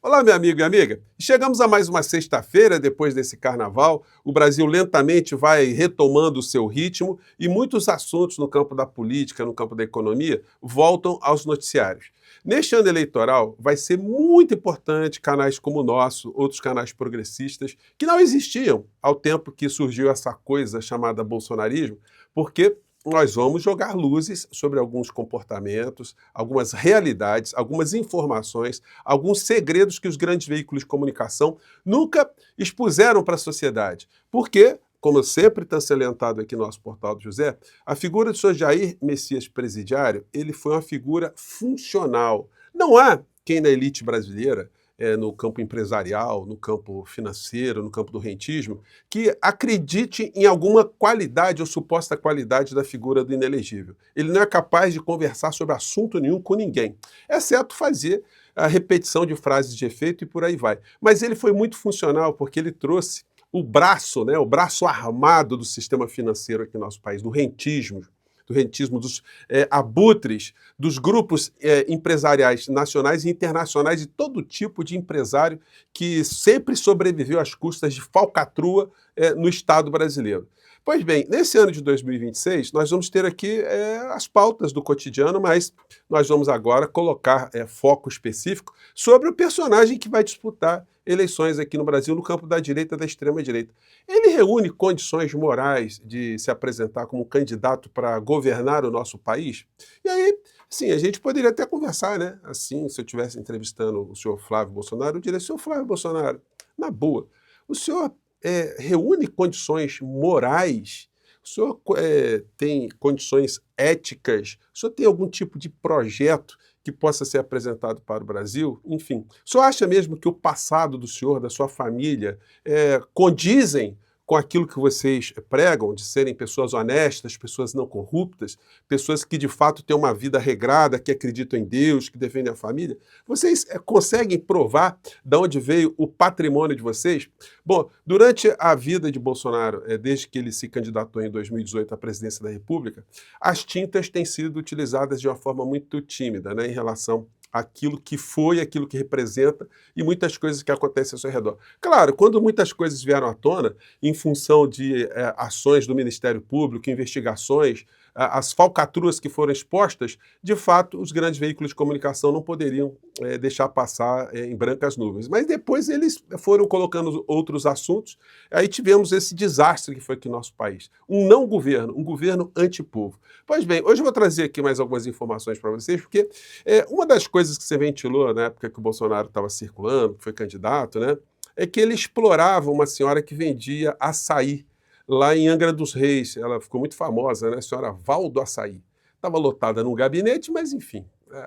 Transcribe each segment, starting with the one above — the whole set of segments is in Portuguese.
Olá, meu amigo e amiga. Chegamos a mais uma sexta-feira depois desse carnaval. O Brasil lentamente vai retomando o seu ritmo e muitos assuntos no campo da política, no campo da economia, voltam aos noticiários. Neste ano eleitoral, vai ser muito importante canais como o nosso, outros canais progressistas, que não existiam ao tempo que surgiu essa coisa chamada bolsonarismo, porque nós vamos jogar luzes sobre alguns comportamentos, algumas realidades, algumas informações, alguns segredos que os grandes veículos de comunicação nunca expuseram para a sociedade. Porque, como sempre está salientado aqui no nosso portal do José, a figura do Sr. Jair Messias Presidiário, ele foi uma figura funcional. Não há quem na elite brasileira, no campo empresarial, no campo financeiro, no campo do rentismo, que acredite em alguma qualidade ou suposta qualidade da figura do inelegível. Ele não é capaz de conversar sobre assunto nenhum com ninguém, exceto fazer a repetição de frases de efeito e por aí vai. Mas ele foi muito funcional porque ele trouxe o braço, o braço armado do sistema financeiro aqui no nosso país, do rentismo dos abutres, dos grupos empresariais nacionais e internacionais, de todo tipo de empresário que sempre sobreviveu às custas de falcatrua no Estado brasileiro. Pois bem, nesse ano de 2026, nós vamos ter aqui as pautas do cotidiano, mas nós vamos agora colocar foco específico sobre o personagem que vai disputar eleições aqui no Brasil no campo da direita e da extrema-direita. Ele reúne condições morais de se apresentar como candidato para governar o nosso país? E aí, sim, a gente poderia até conversar, né? Assim, se eu estivesse entrevistando o senhor Flávio Bolsonaro, eu diria, senhor Flávio Bolsonaro, na boa, o senhor reúne condições morais? O senhor tem condições éticas? O senhor tem algum tipo de projeto que possa ser apresentado para o Brasil? Enfim, o senhor acha mesmo que o passado do senhor, da sua família, condizem com aquilo que vocês pregam, de serem pessoas honestas, pessoas não corruptas, pessoas que de fato têm uma vida regrada, que acreditam em Deus, que defendem a família? Vocês conseguem provar de onde veio o patrimônio de vocês? Bom, durante a vida de Bolsonaro, desde que ele se candidatou em 2018 à presidência da República, as tintas têm sido utilizadas de uma forma muito tímida, né, em relação àquilo que foi, aquilo que representa e muitas coisas que acontecem ao seu redor. Claro, quando muitas coisas vieram à tona, em função de ações do Ministério Público, investigações, as falcatruas que foram expostas, de fato, os grandes veículos de comunicação não poderiam deixar passar em brancas nuvens. Mas depois eles foram colocando outros assuntos, aí tivemos esse desastre que foi aqui no nosso país. Um não governo, um governo antipovo. Pois bem, hoje eu vou trazer aqui mais algumas informações para vocês, porque uma das coisas que se ventilou na época que o Bolsonaro estava circulando, que foi candidato, né, é que ele explorava uma senhora que vendia açaí lá em Angra dos Reis. Ela ficou muito famosa, né, a senhora Valdo Açaí. Estava lotada num gabinete, mas enfim,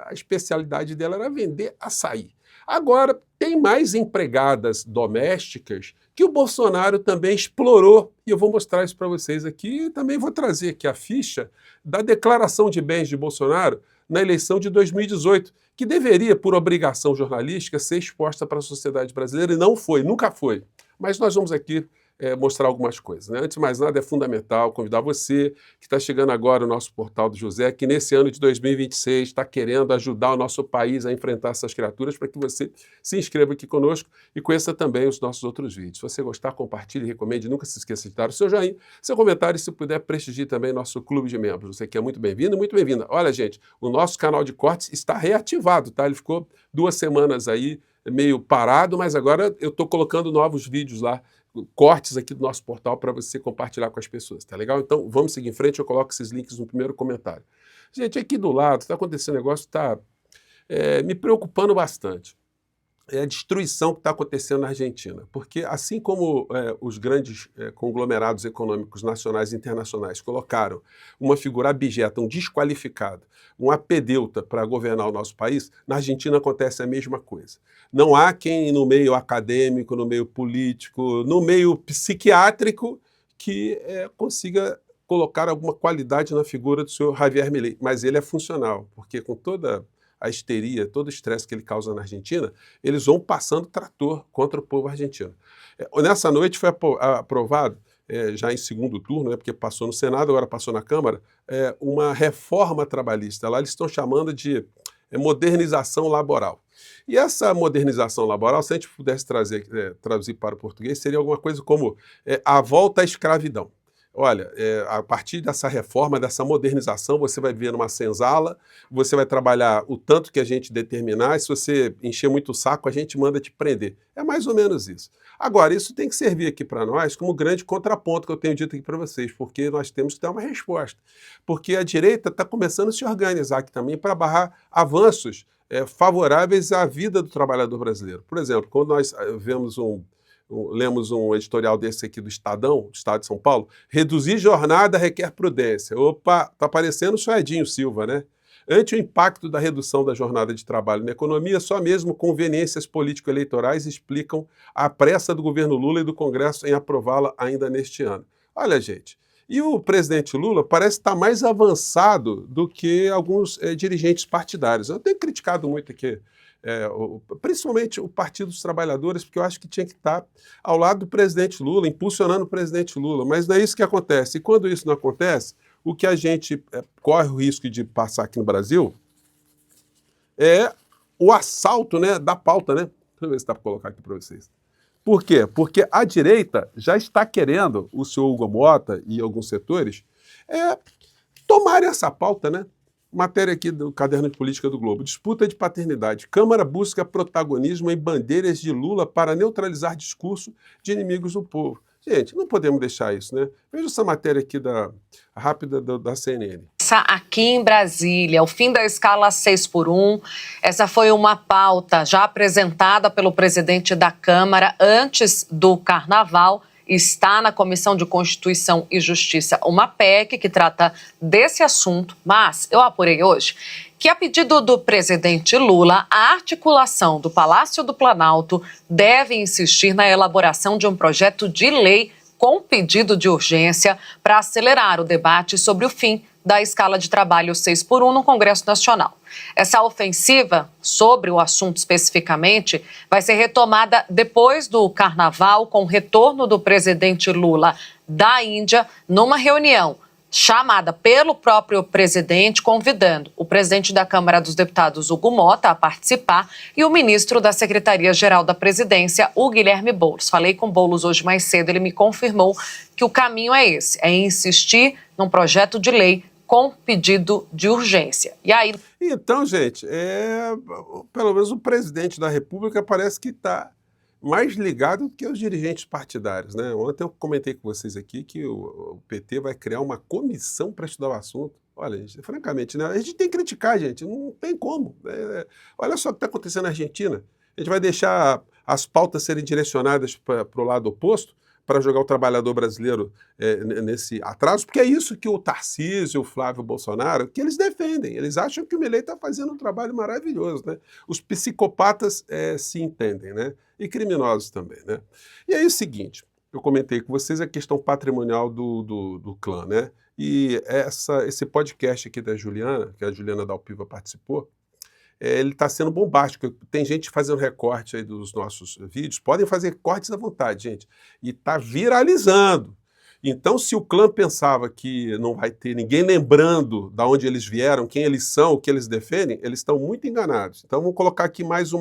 a especialidade dela era vender açaí. Agora, tem mais empregadas domésticas que o Bolsonaro também explorou, e eu vou mostrar isso para vocês aqui, e também vou trazer aqui a ficha da declaração de bens de Bolsonaro na eleição de 2018, que deveria, por obrigação jornalística, ser exposta para a sociedade brasileira, e não foi, nunca foi. Mas nós vamos aqui mostrar algumas coisas, né? Antes de mais nada, é fundamental convidar você que está chegando agora no nosso portal do José, que nesse ano de 2026 está querendo ajudar o nosso país a enfrentar essas criaturas, para que você se inscreva aqui conosco e conheça também os nossos outros vídeos. Se você gostar, compartilhe, recomende, nunca se esqueça de dar o seu joinha, seu comentário e, se puder, prestigie também nosso clube de membros. Você que é muito bem-vindo, muito bem-vinda. Olha, gente, o nosso canal de cortes está reativado, tá? Ele ficou 2 semanas aí meio parado, mas agora eu estou colocando novos vídeos lá, cortes aqui do nosso portal para você compartilhar com as pessoas, tá legal? Então, vamos seguir em frente, eu coloco esses links no primeiro comentário. Gente, aqui do lado, está acontecendo um negócio que está me preocupando bastante. É a destruição que está acontecendo na Argentina. Porque, assim como os grandes conglomerados econômicos nacionais e internacionais colocaram uma figura abjeta, um desqualificado, um apedeuta para governar o nosso país, na Argentina acontece a mesma coisa. Não há quem no meio acadêmico, no meio político, no meio psiquiátrico que consiga colocar alguma qualidade na figura do senhor Javier Milei. Mas ele é funcional, porque com toda a histeria, todo o estresse que ele causa na Argentina, eles vão passando trator contra o povo argentino. Nessa noite foi aprovado, já em segundo turno, porque passou no Senado, agora passou na Câmara, uma reforma trabalhista. Lá eles estão chamando de é modernização laboral. E essa modernização laboral, se a gente pudesse traduzir para o português, seria alguma coisa como a volta à escravidão. Olha, a partir dessa reforma, dessa modernização, você vai viver numa senzala, você vai trabalhar o tanto que a gente determinar, e se você encher muito o saco, a gente manda te prender. É mais ou menos isso. Agora, isso tem que servir aqui para nós como grande contraponto que eu tenho dito aqui para vocês, porque nós temos que dar uma resposta. Porque a direita está começando a se organizar aqui também para barrar avanços favoráveis à vida do trabalhador brasileiro. Por exemplo, quando nós lemos um editorial desse aqui do Estadão, do Estado de São Paulo, reduzir jornada requer prudência. Opa, tá parecendo o Suedinho Silva, né? Ante o impacto da redução da jornada de trabalho na economia, só mesmo conveniências político-eleitorais explicam a pressa do governo Lula e do Congresso em aprová-la ainda neste ano. Olha, gente, e o presidente Lula parece estar mais avançado do que alguns dirigentes partidários. Eu tenho criticado muito aqui principalmente o Partido dos Trabalhadores, porque eu acho que tinha que estar ao lado do presidente Lula, impulsionando o presidente Lula, mas não é isso que acontece. E quando isso não acontece, o que a gente corre o risco de passar aqui no Brasil é o assalto, né, da pauta, né? Deixa eu ver se dá para colocar aqui para vocês. Por quê? Porque a direita já está querendo, o senhor Hugo Mota e alguns setores, tomarem essa pauta, né? Matéria aqui do Caderno de Política do Globo. Disputa de paternidade. Câmara busca protagonismo em bandeiras de Lula para neutralizar discurso de inimigos do povo. Gente, não podemos deixar isso, né? Veja essa matéria aqui rápida da CNN. Aqui em Brasília, o fim da escala 6x1. Essa foi uma pauta já apresentada pelo presidente da Câmara antes do Carnaval. Está na Comissão de Constituição e Justiça uma PEC que trata desse assunto, mas eu apurei hoje que, a pedido do presidente Lula, a articulação do Palácio do Planalto deve insistir na elaboração de um projeto de lei com pedido de urgência para acelerar o debate sobre o fim da escala de trabalho 6x1 no Congresso Nacional. Essa ofensiva sobre o assunto especificamente vai ser retomada depois do Carnaval, com o retorno do presidente Lula da Índia, numa reunião chamada pelo próprio presidente, convidando o presidente da Câmara dos Deputados, Hugo Mota, a participar, e o ministro da Secretaria-Geral da Presidência, o Guilherme Boulos. Falei com o Boulos hoje mais cedo, ele me confirmou que o caminho é esse, é insistir num projeto de lei com pedido de urgência. E aí... Então, gente, pelo menos o presidente da República parece que está mais ligado do que os dirigentes partidários, né? Ontem eu comentei com vocês aqui que o PT vai criar uma comissão para estudar o assunto. Olha, gente, francamente, né? A gente tem que criticar, gente, não tem como. Olha só o que está acontecendo na Argentina. A gente vai deixar as pautas serem direcionadas para o lado oposto, para jogar o trabalhador brasileiro nesse atraso, porque é isso que o Tarcísio, o Flávio Bolsonaro, que eles defendem. Eles acham que o Milei está fazendo um trabalho maravilhoso, né? Os psicopatas se entendem, né? E criminosos também, né? E aí é o seguinte, eu comentei com vocês a questão patrimonial do clã, né? E esse podcast aqui da Juliana, que a Juliana Dalpiva participou, ele está sendo bombástico. Tem gente fazendo recorte aí dos nossos vídeos. Podem fazer cortes à vontade, gente. E está viralizando. Então, se o clã pensava que não vai ter ninguém lembrando de onde eles vieram, quem eles são, o que eles defendem, eles estão muito enganados. Então, vamos colocar aqui mais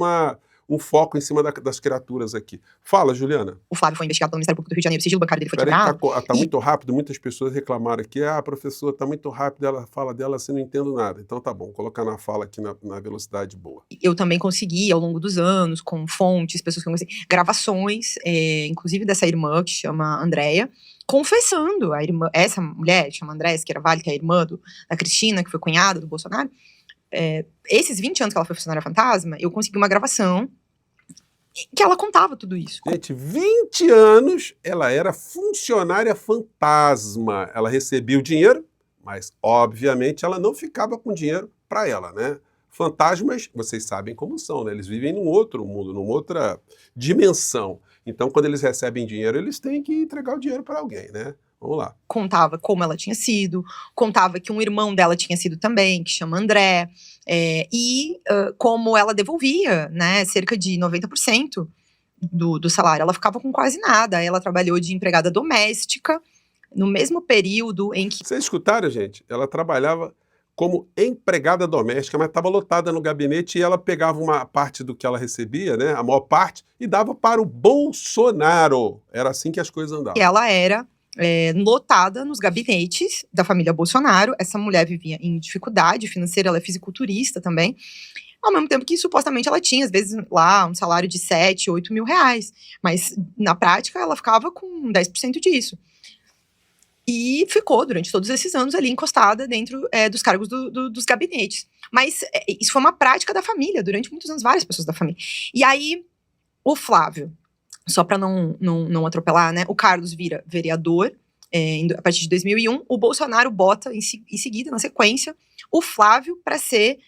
um foco em cima das criaturas aqui. Fala, Juliana. O Flávio foi investigado pelo Ministério Público do Rio de Janeiro, o sigilo bancário dele foi quebrado. Tá muito rápido, muitas pessoas reclamaram aqui, professor, tá muito rápido, a fala dela, assim, não entendo nada. Então tá bom, colocar na fala aqui na velocidade boa. Eu também consegui, ao longo dos anos, com fontes, pessoas que eu conheci, gravações, inclusive dessa irmã, que chama Andréia, confessando, essa mulher, que chama Andréia Schiaravalli, que é a irmã da Cristina, que foi cunhada do Bolsonaro. Esses 20 anos que ela foi funcionária fantasma, eu consegui uma gravação que ela contava tudo isso. Gente, 20 anos ela era funcionária fantasma. Ela recebia o dinheiro, mas, obviamente, ela não ficava com dinheiro para ela, né? Fantasmas, vocês sabem como são, né? Eles vivem num outro mundo, numa outra dimensão. Então, quando eles recebem dinheiro, eles têm que entregar o dinheiro para alguém, né? Vamos lá. Contava como ela tinha sido, contava que um irmão dela tinha sido também, que chama André, como ela devolvia, né, cerca de 90% do salário. Ela ficava com quase nada. Ela trabalhou de empregada doméstica no mesmo período em que... Vocês escutaram, gente? Ela trabalhava como empregada doméstica, mas estava lotada no gabinete e ela pegava uma parte do que ela recebia, né, a maior parte, e dava para o Bolsonaro. Era assim que as coisas andavam. E ela era lotada nos gabinetes da família Bolsonaro. Essa mulher vivia em dificuldade financeira, ela é fisiculturista também. Ao mesmo tempo que, supostamente, ela tinha, às vezes, lá, um salário de 7, 8 mil reais. Mas, na prática, ela ficava com 10% disso. E ficou, durante todos esses anos, ali encostada dentro dos cargos dos gabinetes. Mas isso foi uma prática da família, durante muitos anos, várias pessoas da família. E aí, o Flávio, só para não atropelar, né? O Carlos vira vereador a partir de 2001. O Bolsonaro bota, em seguida, na sequência, o Flávio para ser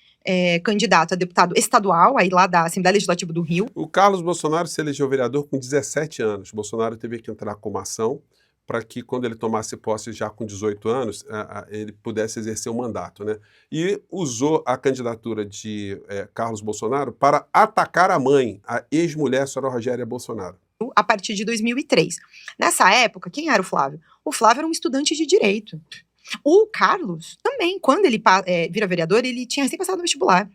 candidato a deputado estadual, aí lá da Assembleia Legislativa do Rio. O Carlos Bolsonaro se elegeu vereador com 17 anos. Bolsonaro teve que entrar com uma ação para que, quando ele tomasse posse já com 18 anos, ele pudesse exercer o mandato, né? E usou a candidatura de Carlos Bolsonaro para atacar a mãe, a ex-mulher, a senhora Rogéria Bolsonaro. A partir de 2003. Nessa época, quem era o Flávio? O Flávio era um estudante de direito. O Carlos também, quando ele vira vereador, ele tinha recém passado no vestibular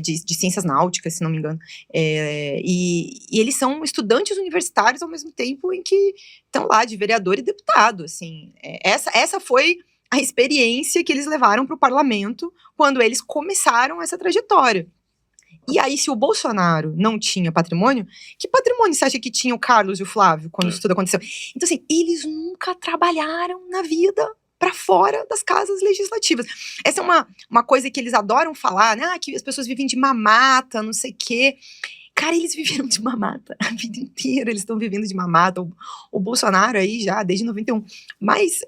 de ciências náuticas, se não me engano. E eles são estudantes universitários ao mesmo tempo em que estão lá de vereador e deputado. Assim, essa foi a experiência que eles levaram para o parlamento quando eles começaram essa trajetória. E aí, se o Bolsonaro não tinha patrimônio, que patrimônio você acha que tinha o Carlos e o Flávio quando isso tudo aconteceu? Então, assim, eles nunca trabalharam na vida para fora das casas legislativas. Essa é uma coisa que eles adoram falar, né? Que as pessoas vivem de mamata, não sei o quê. Cara, eles viveram de mamata a vida inteira, eles estão vivendo de mamata. O Bolsonaro aí já, desde 91. Mas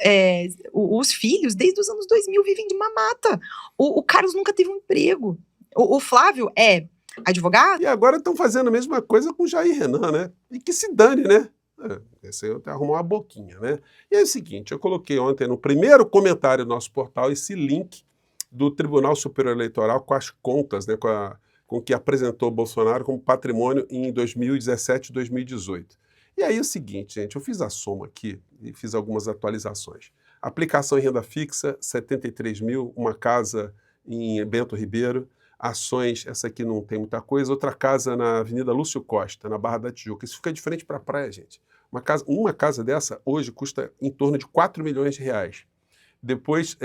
os filhos, desde os anos 2000, vivem de mamata. O Carlos nunca teve um emprego. O Flávio é advogado. E agora estão fazendo a mesma coisa com o Jair Renan, né? E que se dane, né? Esse aí arrumou uma boquinha, né? E é o seguinte, eu coloquei ontem no primeiro comentário do nosso portal esse link do Tribunal Superior Eleitoral com as contas, né? Com o que apresentou o Bolsonaro como patrimônio em 2017 e 2018. E aí é o seguinte, gente, eu fiz a soma aqui e fiz algumas atualizações. Aplicação em renda fixa, 73 mil, uma casa em Bento Ribeiro. Ações, essa aqui não tem muita coisa. Outra casa na Avenida Lúcio Costa, na Barra da Tijuca. Isso fica de frente para a praia, gente. Uma casa dessa hoje custa em torno de 4 milhões de reais. Depois,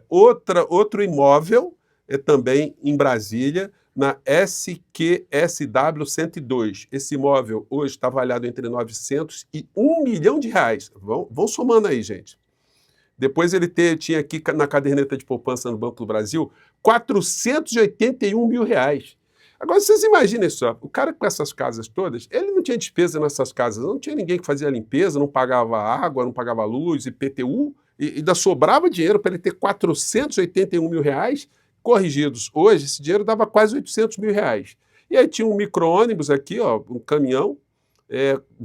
outro imóvel também em Brasília, na SQSW 102. Esse imóvel hoje está avaliado entre 900 e 1 milhão de reais. Vão somando aí, gente. Depois ele tinha aqui na caderneta de poupança no Banco do Brasil 481 mil reais. Agora, vocês imaginem só, o cara com essas casas todas, ele não tinha despesa nessas casas, não tinha ninguém que fazia limpeza, não pagava água, não pagava luz, IPTU, e ainda sobrava dinheiro para ele ter 481 mil reais corrigidos. Hoje, esse dinheiro dava quase 800 mil reais. E aí tinha um micro-ônibus aqui, ó, um caminhão,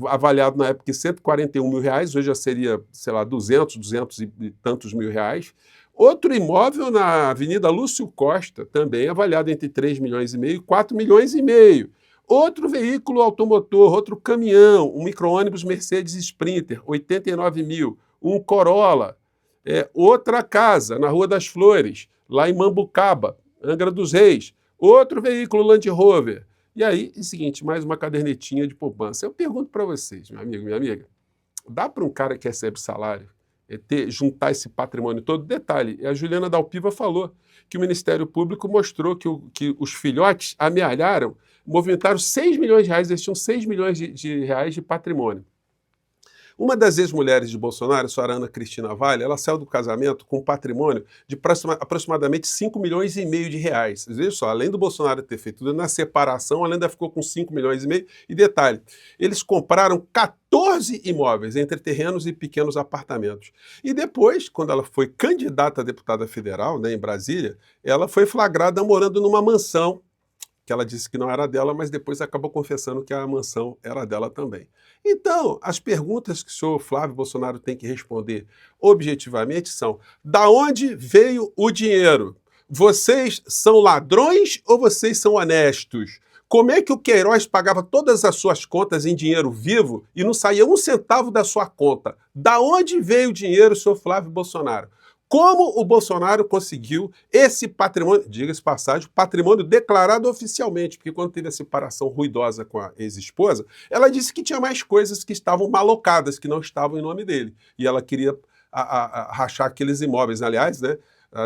avaliado na época em 141 mil reais, hoje já seria, sei lá, 200 e tantos mil reais. Outro imóvel na Avenida Lúcio Costa, também avaliado entre 3 milhões e meio e 4 milhões e meio. Outro veículo automotor, outro caminhão, um micro-ônibus Mercedes Sprinter, 89 mil. Um Corolla. Outra casa na Rua das Flores, lá em Mambucaba, Angra dos Reis. Outro veículo Land Rover. E aí, é o seguinte, mais uma cadernetinha de poupança. Eu pergunto para vocês, meu amigo, minha amiga, dá para um cara que recebe salário juntar esse patrimônio todo? Detalhe, a Juliana Dalpiva falou que o Ministério Público mostrou que os filhotes amealharam, movimentaram 6 milhões de reais, eles tinham 6 milhões de reais de patrimônio. Uma das ex-mulheres de Bolsonaro, a senhora Ana Cristina Vale, ela saiu do casamento com um patrimônio de aproximadamente 5 milhões e meio de reais. Veja só, além do Bolsonaro ter feito tudo na separação, ela ainda ficou com 5 milhões e meio. E detalhe, eles compraram 14 imóveis, entre terrenos e pequenos apartamentos. E depois, quando ela foi candidata a deputada federal, né, em Brasília, ela foi flagrada morando numa mansão, que ela disse que não era dela, mas depois acabou confessando que a mansão era dela também. Então, as perguntas que o senhor Flávio Bolsonaro tem que responder objetivamente são: da onde veio o dinheiro? Vocês são ladrões ou vocês são honestos? Como é que o Queiroz pagava todas as suas contas em dinheiro vivo e não saía um centavo da sua conta? Da onde veio o dinheiro, senhor Flávio Bolsonaro? Como o Bolsonaro conseguiu esse patrimônio, diga-se passagem, patrimônio declarado oficialmente, porque quando teve a separação ruidosa com a ex-esposa, ela disse que tinha mais coisas que estavam malocadas, que não estavam em nome dele. E ela queria rachar aqueles imóveis. Aliás, né,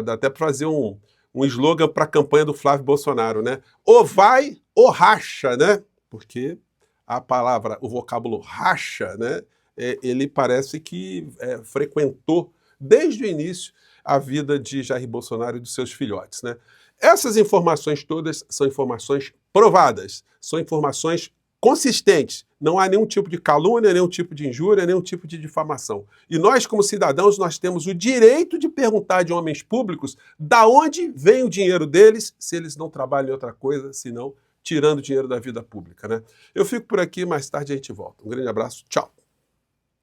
dá até para fazer um slogan para a campanha do Flávio Bolsonaro, né? Ou vai ou racha, né? Porque a palavra, o vocábulo racha, né? Ele parece que frequentou desde o início a vida de Jair Bolsonaro e dos seus filhotes, né? Essas informações todas são informações provadas, são informações consistentes. Não há nenhum tipo de calúnia, nenhum tipo de injúria, nenhum tipo de difamação. E nós, como cidadãos, nós temos o direito de perguntar de homens públicos da onde vem o dinheiro deles, se eles não trabalham em outra coisa, senão tirando dinheiro da vida pública, né? Eu fico por aqui, mais tarde a gente volta. Um grande abraço, tchau!